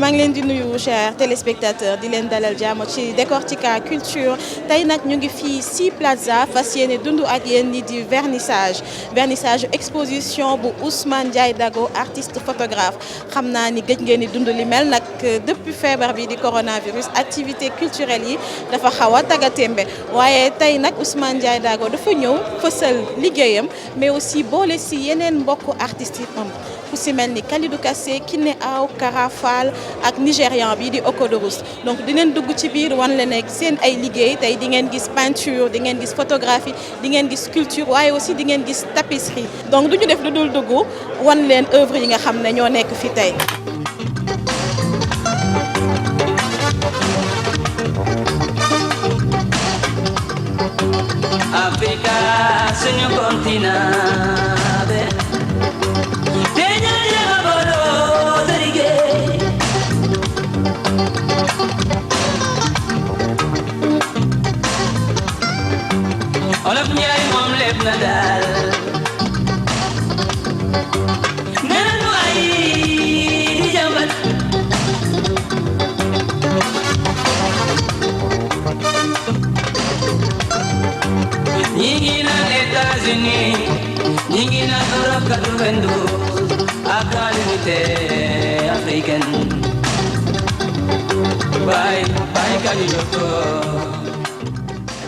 maa ngi leen di nuyu chers téléspectateurs di leen dalal jàmm ci Décortica Culture tey nag ñu ngi fii ci Plaza fas yéene dund ak yéen ni di vernissage exposition bu Ousmane Ndiaye Dago artiste photographe xam naa ni gëj ngeen di dund li mel nag depuis feebar bi di coronavirus activité culturelle yi dafa xaw a tagatémbe waaye tey nag Ousmane Ndiaye Dago dafa ñëw fësal liggéeyam mais aussi boole ci yeneen mbokku artistes yi am ku si mel ni Kalidou Kassé Kiné Aw Karafal ak nigérian bi di Okodorus donc dinañ dugg ci biir wan leen ak seen ay liggéey tey di ngeen gis peinture di ngeen gis photographie di ngeen gis sculpture waaye aussi di ngeen gis tapisserie donc du ñu def lu dul dugg wan leen œuvre yi nga xam ne ñoo nekk fi tey. Africa suñu continent Olof Njaay moom lépp na daal nena nu ay di jàmbat ñi ngi naan États-Unis ñi ngi naan Europe 92 ak l'unité africaine bay Kalidou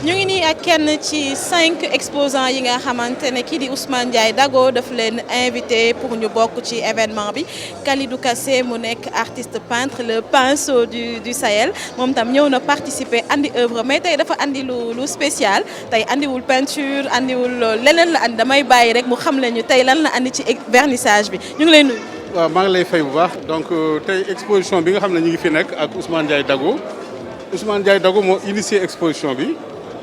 ñu ngi nii ak kenn ci 5 exposants yi nga xamante ne kii di Ousmane Ndiaye Dago daf leen invité pour ñu bokk ci événement bi Kalidou Kassé mu nekk artiste peintre le pinceau du Sahel moom tam ñëw na participer andi œuvre mais tey dafa andi lu spécial tey andiwul peinture andiwul leneen la andi damay bàyyi rek mu xam lañu tey lan la andi ci vernissage bi ñu ngi lay nuyu. waaw maa ngi lay fay bu baax donc tey exposition bi nga xam ne ñu ngi fi nekk ak Ousmane Ndiaye Dago Ousmane Ndiaye Dago moo initié exposition bi.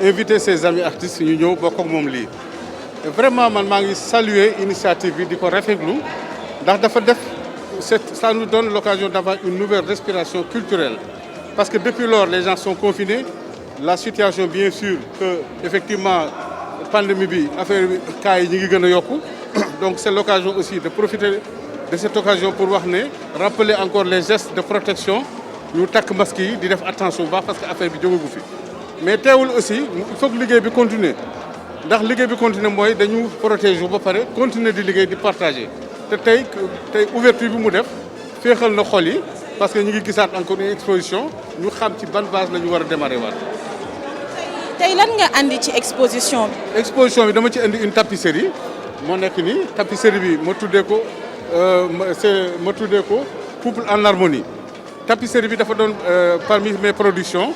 Inviter ses amis artistes ñu ñëw bokk ak moom lii vraiment man maa ngi saluer initiative bi di ko rafetlu ndax dafa def ça nous donne l'occasion d'avoir une nouvelle respiration culturelle parce que depuis lors les gens sont confinés la situation bien sûr que effectivement pandémie bi affaire bi cas yi ñu ngi gën a yokku donc c'est l'occasion aussi de profiter de cette occasion pour wax ne rappeler encore les gestes de protection ñu takk masque yi di def attention bu baax parce que affaire bi jógagu fi mais teewul aussi il faut que liggéey bi continuer ndax liggéey bi continuer mooy dañu protéger ba pare continuer di liggéey di partager te tey ouverture bi mu def féexal na xol yi parce que ñu ngi gisaat encore une exposition ñu xam ci ban base la ñu war a démarrer waat. tey lan nga andi ci exposition bi. exposition bi dama ci indi une tapisserie moo nekk nii tapisserie bi ma tuddee ko couple en harmonie tapisserie bi dafa doon parmi mes productions.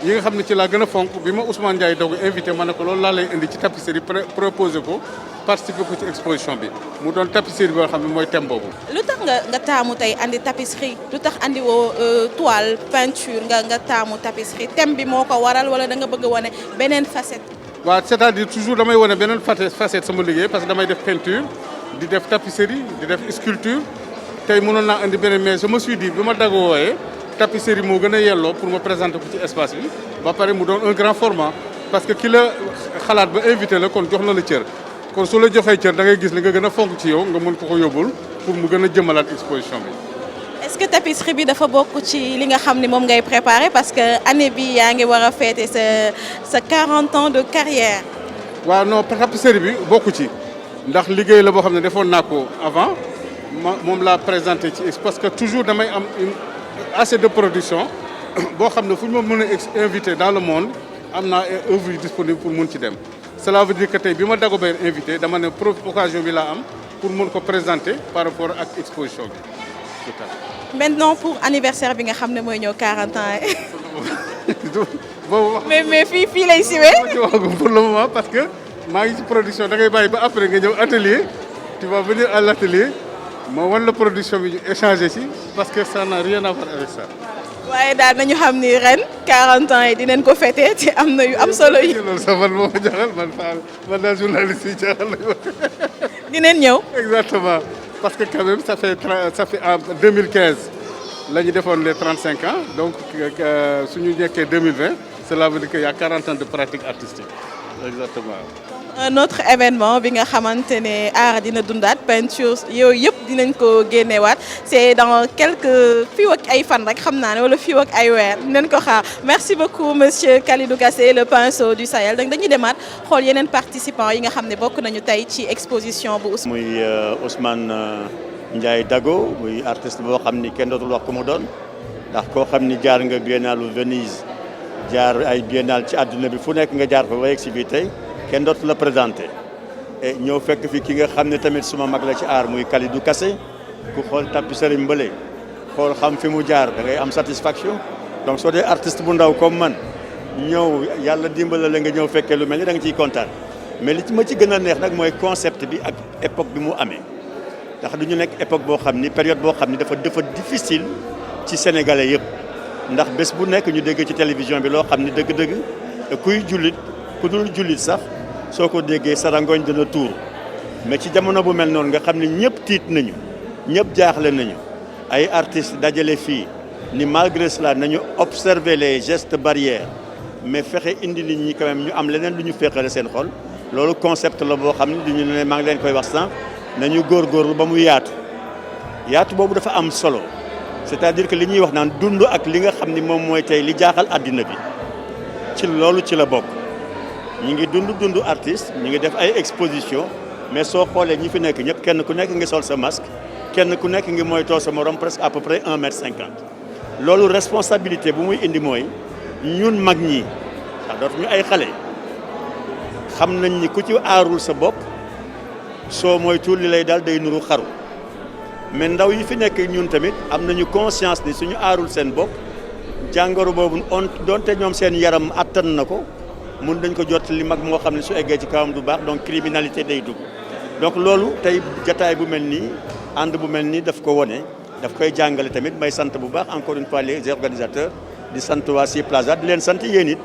yi nga xam ne ci laa gën a fonk bi ma Ousmane Ndiaye Dago invité ma ne ko loolu laa lay indi ci tapisserie proposé ko participer ko ci exposition bi mu doon tapisserie boo xam ne mooy thème boobu. lu tax nga taamu tey andi tapisserie lu tax andi woo toile peinture nga taamu tapisserie thème bi moo ko waral wala da nga bëgg a wane beneen facette. waaw c'est-à-dire toujours damay wane beneen facette sama liggéey parce que damay def peinture di def tapisserie di def sculpture tey mënoon naa andi beneen mais je me suis dit bi ma Dago wooyee. tapisserie moo gën a yelloo pour ma présenter ko ci espace bi ba pare mu doon un grand format parce que ki la xalaat ba invité la kon jox na la cër kon su la joxee cër da ngay gis li nga gën a fonk ci yow nga mën ko yóbbul pour mu gën a jëmalaat exposition bi. est-ce que tapisserie bi dafa bokk ci li nga xam ne moom ngay préparer parce que année bi yaa ngi war a fêter sa 40 ans de carrière. waaw non tapisserie bi bokku ci ndax liggéey la boo xam ne defoon naa ko avant moom laa présenté ci parce que toujours damay am assez de production boo xam ne fu ñu ma mën a invité dans le monde am naa œuvre yi disponible pour mun ci dem cela veut dire que tey bi ma Dago Bay invité dama ne occasion bi laa am pour mun ko présenter par rapport ak exposition bi tout à fait. maintenant pour anniversaire bi nga xam ne mooy ñëw 40 ans boobu mais fii lay siwee. pour le moment parce que maa ngi ci production da ngay bàyyi ba après nga ñëw atelier tu vas venir à l'atelier ma wan la production bi ñu échanger ci parce que ça n'a rien à voir avec ça. waaye daal nañu xam ni ren 40 ans yi dinañ ko fêter te am na yu am solo yi. loolu sax man moo ma jaaxal man daal journaliste yi jaaxal nañu dinañ ñëw. exactement parce que quand même ça fait en 2015 la ñu defoon les 35 ans donc suñu nekkee 2020 cela veut dire qu'il y a 40 ans de pratique artistique. exactement. un autre événement bi nga xamante ne art dina dundaat peinture yooyu yëpp dinañ ko génneewaat c'est dans quelques fii ak ay fan rek xam naa ne wala fii ak ay weer dinañ ko xaar merci beaucoup monsieur Kalidou Kassé le pinceau du Sahel donc dañuy demaat xool yeneen participants yi nga xam ne bokk nañu tey ci exposition bu Ousmane. muy Ousmane Ndiaye Dago muy artiste boo xam ni kenn dootul wax ku mu doon ndax koo xam ni jaar nga biennale Venise jaar ay biennale ci àdduna bi fu nekk nga jaar fa ba yegg si bii tey kenn dootu la présenté et ñëw fekk fi ki nga xam ne tamit suma mag la ci art muy Kalidou Kassé ku xool tapisserie mbële xool xam fi mu jaar da ngay am satisfaction donc soo dee artiste bu ndaw comme man ñëw yàlla dimbala la nga ñëw fekkee lu mel ni da nga ciy kontaan mais li ci ma ci gën a neex nag mooy concept bi ak époque bi mu amee ndax du ñu nekk époque boo xam ni période boo xam ni dafa difficile ci sénégalais yëpp ndax bés bu nekk ñu dégg ci télévision bi loo xam ni dëgg-dëgg kuy jullit ku dul jullit sax soo ko déggee sarangoñ dana tuur mais ci jamono bu mel noonu nga xam ne ñëpp tiit nañu ñëpp jaaxle nañu ay artistes dajale fii ni malgré cela nañu observer les gestes barrières mais fexe indi nit ñi quand même ñu am leneen lu ñu féexale seen xol loolu concept la boo xam ne du ñu ne maa ngi leen koy wax sànq nañu góorgóorlu ba mu yaatu boobu dafa am solo c'est-à-dire que li ñuy wax naan dund ak li nga xam ni moom mooy tey li jaaxal àddina bi ci loolu ci la bokk ñi ngi dund artiste ñi ngi def ay exposition mais soo xoolee ñi fi nekk ñëpp kenn ku nekk ngi sol sa masque kenn ku nekk ngi moytoo sa morom presque à peu près 1,50 m loolu responsabilité bu muy indi mooy ñun mag ñi ndax dootuñu ay xale xam nañ ni ku ci aarul sa bopp soo moytuwul li lay daal day nuru xaru mais ndaw yi fi nekk ñun tamit am nañu conscience ni suñu aarul seen bopp jàngoro boobu donte ñoom seen yaram attan na ko mun dañ ko jot li mag moo xam ne su eggee ci kawam du baax donc criminalité day dugg donc loolu tey jataay bu mel nii ànd bu mel nii daf ko wone daf koy jàngale tamit may sant bu baax encore une fois les organisateurs di sant waa Sea Plaza di leen sant yéen it.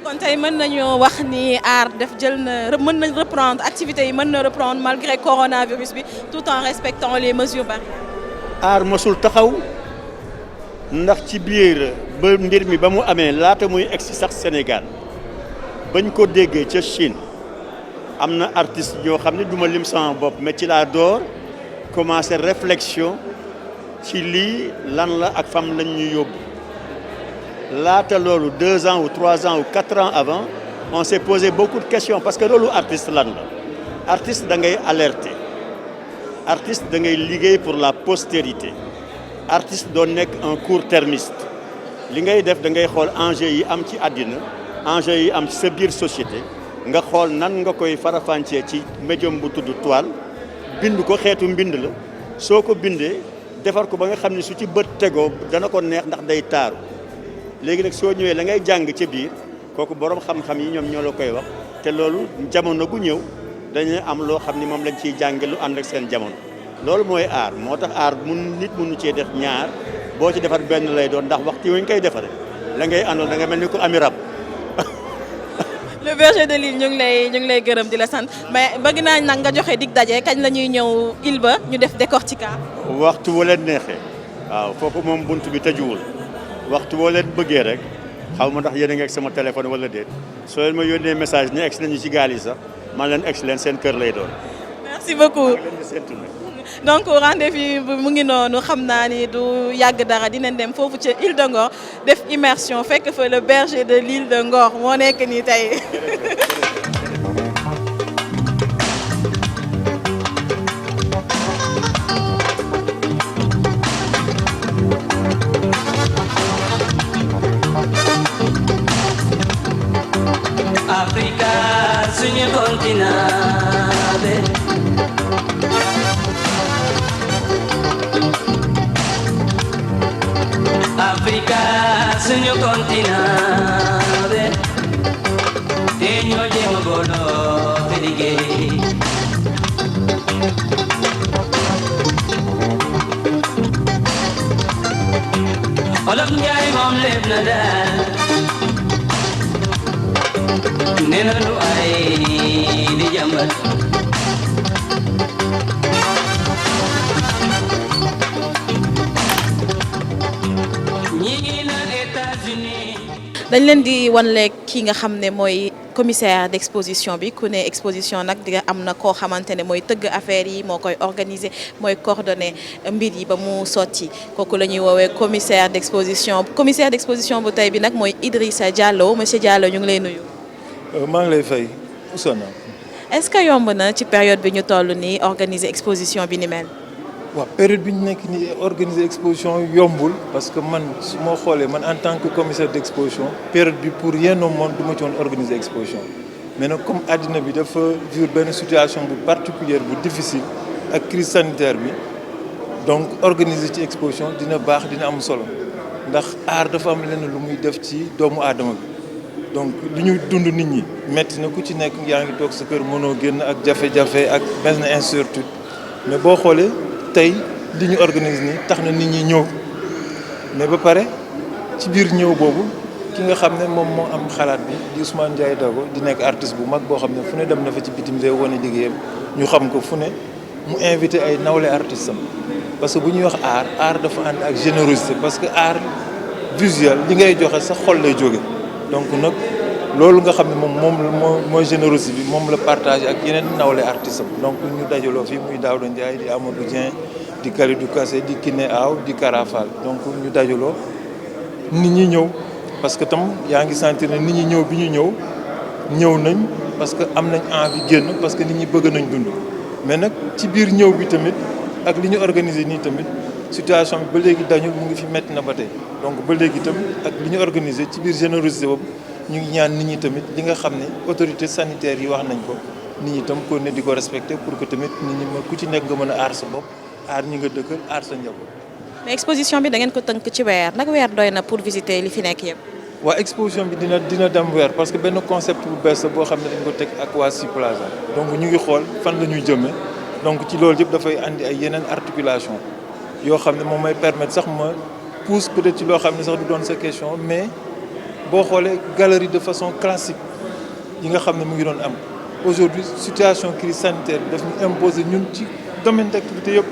kon tey mën nañu wax ni art def jël na mën nañ reprendre activités yi mën na reprendre malgré coronavirus bi tout en respectant les mesures barrières. art mosul taxaw ndax ci biir ba mbir mi ba mu amee laata muy egsi sax Sénégal bañ ko déggee ca Chine am na artistes yoo xam ne du ma lim sama bopp mais ci laa door commencer réflexion ci lii lan la ak fam lañ ñu yóbbu. laata loolu 2 ans ou 3 ans ou 4 ans avant on s'est posé beaucoup de questions parce que loolu artiste lan la artiste da ngay alerter artiste da ngay liggéey pour la postérité artiste doo nekk un court-termiste li ngay def da ngay xool enjeu yi am ci àddina enjeu yi am ci sa biir société nga xool nan nga koy farafàncee ci médium bu tudd toile bind ko xeetu mbind la soo ko bindee defar ko ba nga xam ne su ci bët tegoo dana ko neex ndax day taaru léegi nag soo ñëwee la ngay jàng ca biir kooku borom xam-xam yi ñoom ñoo la koy wax te loolu jamono gu ñëw dañuy am loo xam ni moom lañ ciy jànge lu ànd ak seen jamono loolu mooy art moo tax art nit mënu cee def ñaar boo ci defar benn lay doon ndax waxtu wi ñu koy defaree la ngay àndoon da nga mel ni ku ami rab. le berger de l'île ñu ngi lay gërëm di la sant mais bëgg naa nag nga joxe dig daje kañ la ñuy ñëw île ba ñu def décortiquage. waxtu woo leen neexee waaw foofu moom bunt bi tëjuwul. waxtu boo leen bëggee rek xaw ma ndax yéen a ngi ak sama téléphone wala déet soo leen ma yónnee message ni egg nañu ci gaal yi sax man leen egg leen seen kër lay doon. merci beaucoup donc rendez-vous mu ngi noonu xam naa ni du yàgg dara dinañ dem foofu ca île de Ngor def immersion fekk fa le berger de l'île de Ngor moo nekk nii tey. Africa suñu continent be Africa suñu continent be te ñoo jéem a booloo te liggéey Olof Njaay moom lépp na daal nena lu ay di jàmbat dañ leen di wanle ki nga xam ne mooy commissaire d'exposition bi ku ne exposition nag di am na koo xamante ne mooy tëgg affaire yi moo koy organiser mooy coordonner mbir yi ba mu sotti kooku la ñuy woowee commissaire d'exposition bu tey bi nag mooy Idrissa Diallo monsieur Diallo ñu ngi lay nuyu. maa ngi lay fay Ousana. est-ce que yomb na ci période bi ñu toll nii organiser exposition bi ni mel. waaw période bi ñu nekk nii organiser exposition yombul parce que man su ma xoolee man en tant que commissaire d'exposition période bi pour rien au monde du ma ci woon organiser exposition mais nag comme àddina bi dafa vivre benn situation bu particulière bu difficile ak crise sanitaire bi donc organiser ci exposition dina baax dina am solo ndax art dafa am lenn lu muy def ci doomu aadama bi donc li ñuy dund nit ñi metti na ku ci nekk yaa ngi toog sa kër mënoo génn ak jafe-jafe ak benn incertitude mais boo xoolee tey li ñu organise nii tax na nit ñi ñëw mais ba pare ci biir ñëw boobu ki nga xam ne moom moo am xalaat bi di Ousmane Ndiaye Dago di nekk artiste bu mag boo xam ne fu ne dem na fa ci bitim réew wane liggéeyam ñu xam ko fu ne mu invité ay nawle artistes am parce que bu ñuy wax art dafa ànd ak générosité parce que art visuel li ngay joxe sa xol lay jóge donc nag loolu nga xam ne moom mooy générosité bi moom la partagé ak yeneen nawle artistes am donc ñu dajaloo fii muy Daouda Ndiaye di Amadou Dieng di Kalidou Kassé di Kiné Aw di Karafal donc ñu dajaloo nit ñi ñëw parce que tam yaa ngi sentir ne nit ñi ñëw bi ñu ñëw nañ parce que am nañ envie génn parce que nit ñi bëgg nañ dund mais nag ci biir ñëw bi tamit ak li ñu organisé nii tamit situation bi ba léegi dañul mu ngi fi metti na ba tey donc ba léegi tamit ak li ñu organisé ci biir générosité boobu ñu ngi ñaan nit ñi tamit li nga xam ne autorités sanitaires yi wax nañ ko nit ñi tam ko ne di ko respecté pour que tamit nit ñi ku ci nekk nga mën a aar sa bopp aar ñi nga dëkkal aar sa njaboot. mais exposition bi da ngeen ko tënk ci weer nag weer doy na pour visiter li fi nekk yëpp. waa exposition bi dina dem weer parce que benn concept bu bees la boo xam ne dañ ko teg ak waa Sea Plaza donc ñu ngi xool fan la ñuy jëmee donc ci loolu yëpp dafay andi ay yeneen articulation yoo xam ne moom may permettre sax ma pousse peut-être ci loo xam ne sax du doon sa question mais boo xoolee galerie de façon classique yi nga xam ne mu ngi doon am aujourd'hui situation crise sanitaire bi daf ñu imposer ñun ci domaine d'activité yëpp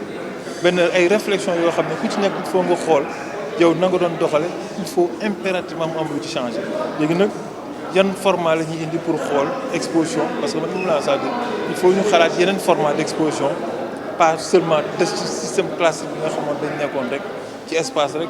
benn ay réflexion yoo xam ne ku ci nekk il faut nga xool yow na nga doon doxale il faut impérativement mu am lu ci changer léegi nag yan format la ñuy indi pour xool exposition parce que man moom laa c'est-à-dire il faut ñu xalaat yeneen format d'exposition pas seulement des ci système classique bi nga xamoon dañ nekkoon rek ci espace rek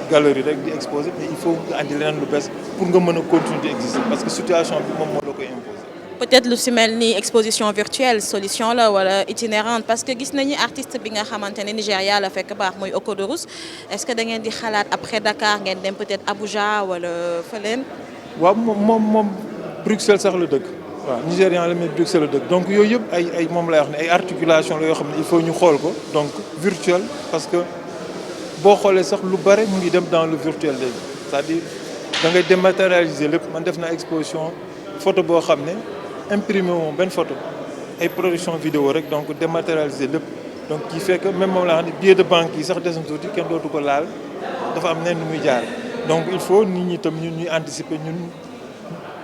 galerie rek di exposer mais il faut nga andi leneen lu bees pour nga mën a continuer di exister parce que situation bi moom moo la koy imposer. peut-être lu si mel ni exposition virtuelle solution la wala itinérante parce que gis nañu artiste bi nga xamante ne Nigéria la fekk baax mooy Okodorus est-ce que da ngeen di xalaat après Dakar ngeen dem peut-être Abuja wala fëleen. waaw moom Bruxelles sax la dëkk waaw Nigérian la mais Bruxelles la dëkk donc yooyu yëpp ay moom lay wax ne ay articulation la yoo xam ne il faut ñu xool ko donc virtuel parce que boo xoolee sax lu bare mu ngi dem dans le virtuel léegi c'est-à-dire da ngay dématérialiser lépp man def naa exposition photo boo xam ne imprimé moom benn photo ay production vidéo rek donc dématérialiser lépp donc qui fait que même moom laa xam ne billet de banque yi sax des na tuuti kenn dootu ko laal dafa am nen nu muy jaar donc il faut nit ñi tam ñun ñuy anticiper ñun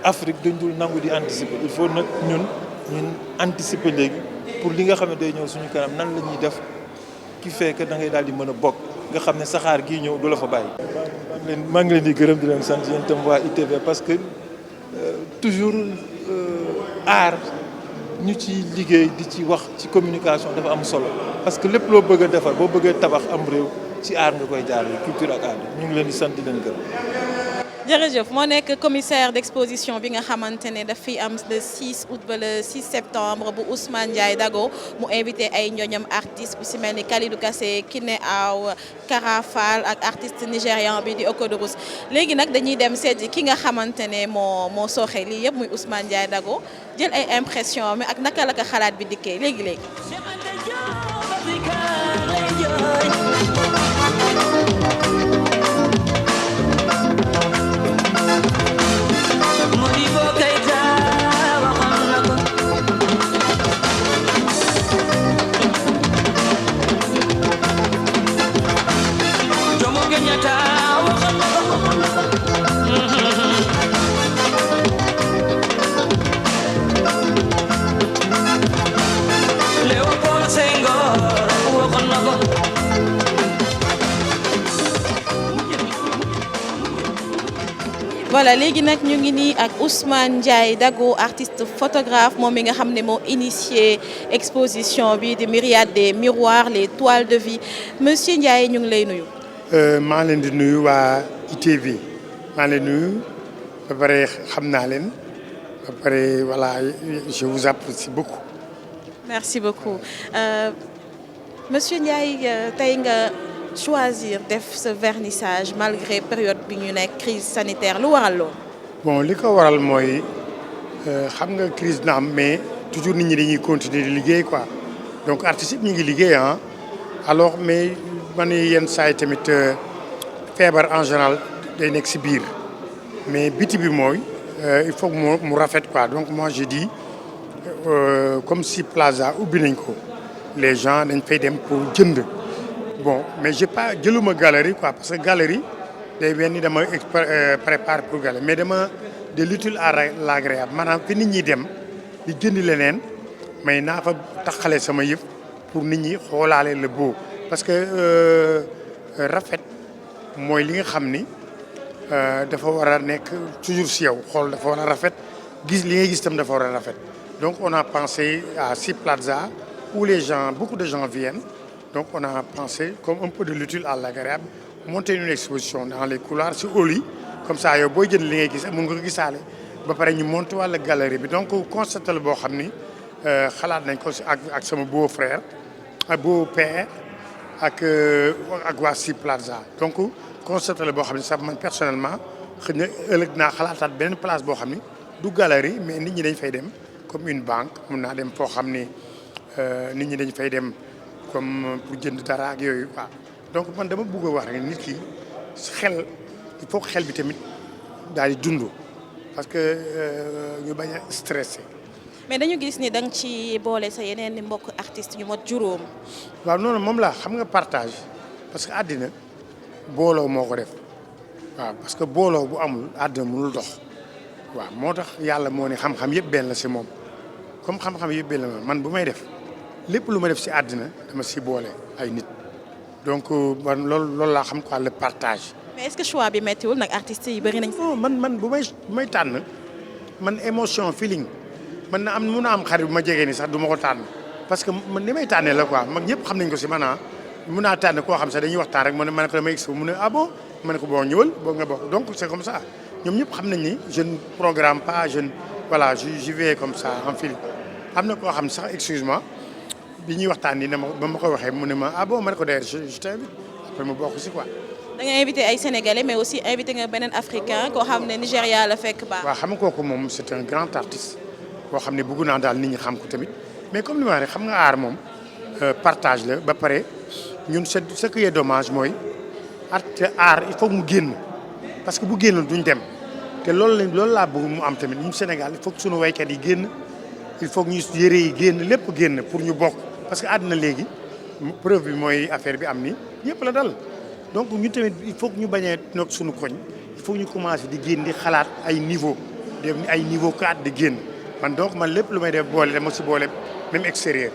Afrique dañ dul nangu di anticiper il faut nag ñun anticiper léegi pour li nga xam ne day ñëw suñu kanam nan la ñuy def qui fait que da ngay daal di mën a bokk nga xam ne saxaar gii ñëw du la fa bàyyi. maa ngi leen di gërëm di leen sant yéen itam waa ITV parce que toujours art ñu ci liggéey di ci wax ci communication dafa am solo parce que lépp loo bëgg a defar boo bëggee tabax am réew ci art nga koy jaarale culture ak art ñu ngi leen di sant di leen gërëm. jërëjëf moo nekk commissaire d'exposition bi nga xamante ne daf fi am le 6 août ba le 6 septembre bu Ousmane Ndiaye Dago mu invité ay ñoñam artistes bu si mel ni Kalidou Kassé Kiné Aw Karafal ak artiste nigérian bi di Okodorus léegi nag dañuy dem seeti ki nga xamante ne moo sooxe lii yëpp muy Ousmane Ndiaye Dago jël ay impression mi ak naka la ko xalaat bi dikkee léegi. Leopold Senghor waxoon na ko voilà léegi nag ñu ngi nii ak Ousmane Ndiaye Dago artiste photographe moom mi nga xam ne moo initié exposition bi de myriades des miroirs les toiles de vie monsieur Ndiaye ñu ngi lay nuyu. maa leen di nuyu waa ITV maa leen nuyu ba pare xam naa leen ba pare voilà je vous apprécie beaucoup. merci beaucoup monsieur Ndiaye tey nga choisir def ce vernissage malgré période bi ñu nekk crise sanitaire lu waral lool. bon li ko waral mooy xam nga crise na am mais toujours nit ñi dañuy continuer di liggéey quoi donc artistes yi ñu ngi liggéey ah alors mais man yenn saa yi tamit feebar en général day nekk si biir mais biti bi mooy il faut mu rafet quoi donc moi je dis comme si Plaza ubbi nañ ko les gens dañ fay dem pour jënd. bon mais j'ai pas jëluma galerie quoi parce que galerie day mel ni dama prépare pour galerie mais dama de l'utile à l'agréable maanaam fi nit ñi dem di jëndi leneen mais naa fa taxale sama yëf pour nit ñi xoolaale le beau parce que rafet mooy li nga xam ni dafa war a nekk toujours si yow xool dafa war a rafet gis li ngay gis tam dafa war a rafet donc on a pensé à Sea Plaza où les gens beaucoup de gens viennent. Donc on a pensé comme un peu de l'utile à l'agréable monter une exposition dans les couloirs si hall yi comme ça yow booy jënd li ngay gis mun nga ko gisaale ba pare ñu monter wàlla galerie bi donc concept la boo xam ni xalaat nañ ko si ak sama beau frère ak beau père ak waa Sea Plaza donc concept la boo xam ni sax man personnellement xëy na ëllëg naa xalaataat benn place boo xam ni du galerie mais nit ñi dañ fay dem comme une banque mun naa dem foo xam ni nit ñi dañ fay dem comme pour jënd dara ak yooyu quoi donc man dama bëgg a wax rek nit ki xel il faut que xel bi tamit daal di dund parce que ñu bañ a stressé. mais dañu gis ni da nga ci boole sa yeneen ni mbokk artistes ñu mot juróom. waaw noonu moom la xam nga partage parce que àddina booloo moo ko def waaw parce que booloo bu amul àddina mënul dox waaw moo tax yàlla moo ne xam-xam yëpp benn la si moom comme xam-xam yëpp benn la man bu may def. lépp lu ma def si àddina dama si boole ay nit donc man loolu laa xam quoi le partage. mais est-ce que choix bi méttiwul nag artistes yi bëri nañ. non man bu may tànn man émotion feeling man na mun a am xarit bu ma jegee ni sax du ma ko tànn parce que man ni may tànnee la quoi mag ñëpp xam nañ ko si man mun naa tànn koo xam sax dañuy waxtaan rek ma ne ko damay expo mu ne ah bon ma ne ko boo ñëwal boo nga bokk donc c'est comme ça ñoom ñëpp xam nañ ni je ne programme pas je voilà j'y vais comme ça en feeling am na koo xam sax excuse-moi. bi ñuy waxtaan ni ne ma ba ma ko waxee mu ne ma ah bon ma ne ko d'ailleurs je t'invite après ma bokk si quoi. da nga invité ay sénégalais mais aussi invité nga beneen africain koo xam ne Nigéria la fekk baax. waaw xam nga kooku moom c'est un grand artiste boo xam ne bëgg naa daal nit ñi xam ko tamit mais comme li ma wax rek xam nga aar moom partage la ba pare ñun ce qui est dommage mooy aar il faut mu génn parce que bu génnoon duñ dem te loolu laa bëgg mu am tamit ñun Sénégal il faut que suñu waykat yi génn il faut que ñu yëre yi génn lépp génn pour ñu bokk. parce que àddina léegi preuve bi mooy affaire bi am ni ñëpp la dal donc ñu tamit il faut que ñu bañ a nekk suñu koñ il faut que ñu commencer di génn di xalaat ay niveau def ay niveau 4 di génn man donc man lépp lu may def boole dama si boole même extérieur.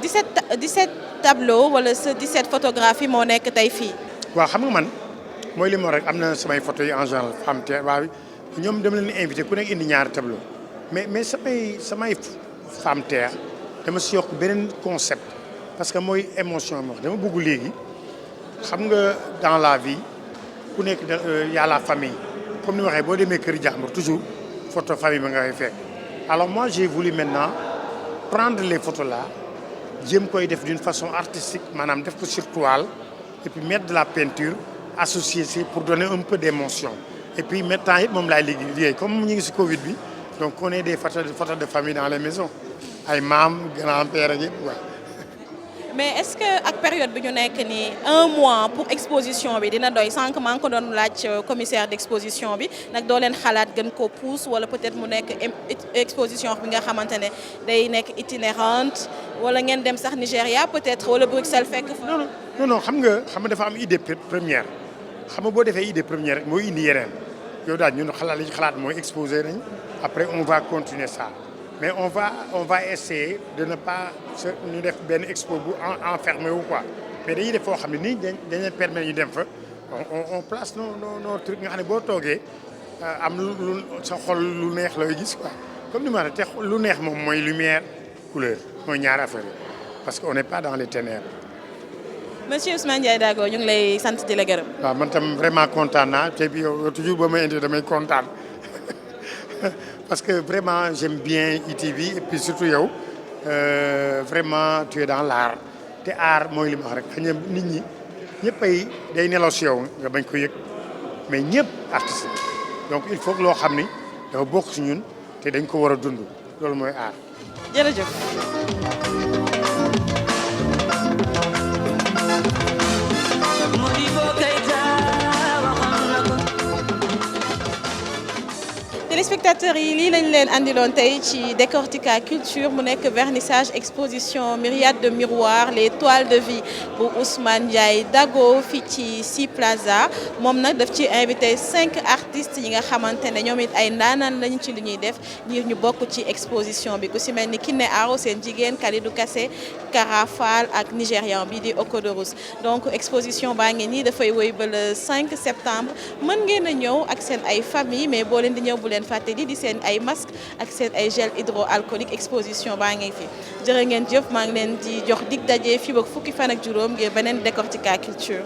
17 tableaux wala sa 17 photographies moo nekk tey fii. waaw xam nga man mooy li ma rek am na samay photos yi en général femme te waaw ñoom dama leen invité ku nekk indi ñaari tableau mais samay femme terre dama si yokk beneen concept parce que mooy émotion bi wax dama bëgg léegi xam nga dans la vie ku nekk y a la famille comme ni waxee boo demee kër jàmbur toujours photo famille ba nga fay fekk alors moi j'ai voulu maintenant prendre les photos là jéem koy def d'une façon artistique maanaam def ko sur toile et puis mettre de la peinture associée si pour donner un peu d'émotion et puis maintenant it moom laay liggéey comme ñu ngi si Covid bi donc on est des photos de famille dans les maisons ay maam grand-père ak yëpp waaw. mais est-ce que ak période bi ñu nekk nii un mois pour exposition bi dina doy sànq maa ngi ko doon laaj commissaire d'exposition bi nag doo leen xalaat gën ko pousse wala peut-être mu nekk exposition bi nga xamante ne day nekk itinérante wala ngeen dem sax Nigéria peut-être wala Bruxelles fekk fa. non xam nga dafa am idée première xam nga boo defee idée première rek mooy indi yeneen yow daal ñun li ñu xalaat mooy exposer nañ après on va continuer ça. mais on va essayer de ne pas ñu def benn expo bu enfermé wu quoi mais dañuy def foo xam ne nii dañ leen permettre ñu dem fa on place nos trucs nga xam ne boo toogee am lu sa xol lu neex looy gis quoi comme ni ma te lu neex moom mooy lumière couleur mooy ñaari affaire parce que on n'est pas dans les ténèbres. Monsieur Ousmane Ndiaye Dago ñu ngi lay sant di la gërëm. waaw man tam vraiment kontaan naa te bi yow toujours ba may indi damay kontaan parce que vraiment j'aime bien ITV et puis surtout yow vraiment tu es dans l'art te art mooy li ma wax rek xëy na nit ñi ñëpp ay day nelaw si yow nga bañ ko yëg mais ñëpp artistes donc il faut que loo xam ni dafa bokk si ñun te dañ ko war a dund loolu mooy art. jërëjëf. téléspectateurs yi lii lañ leen andiloon tey ci Décortica Culture mu nekk vernissage exposition myriade de miroirs les toiles de vie bu Ousmane Ndiaye Dago fii ci Sea Plaza moom nag daf ci invité 5 artistes yi nga xamante ne ñoom it ay ndaanaan lañ ci li ñuy def ngir ñu bokk ci exposition bi ku si mel ni Kiné Aro seen jigéen Kalidou Kassé Karafal ak Nigérian bi di Okodorus donc exposition baa ngi nii dafay wéy ba le 5 septembre mën ngeen a ñëw ak seen ay famille mais boo leen di ñëw bu leen fàtte di seen ay masque ak seen ay gel hydroalcoolique exposition baa ngi fi jërë ngeen jëf maa ngi leen di jox dig daje fii ba fukki fan ak juróom ngir beneen Décortica Culture.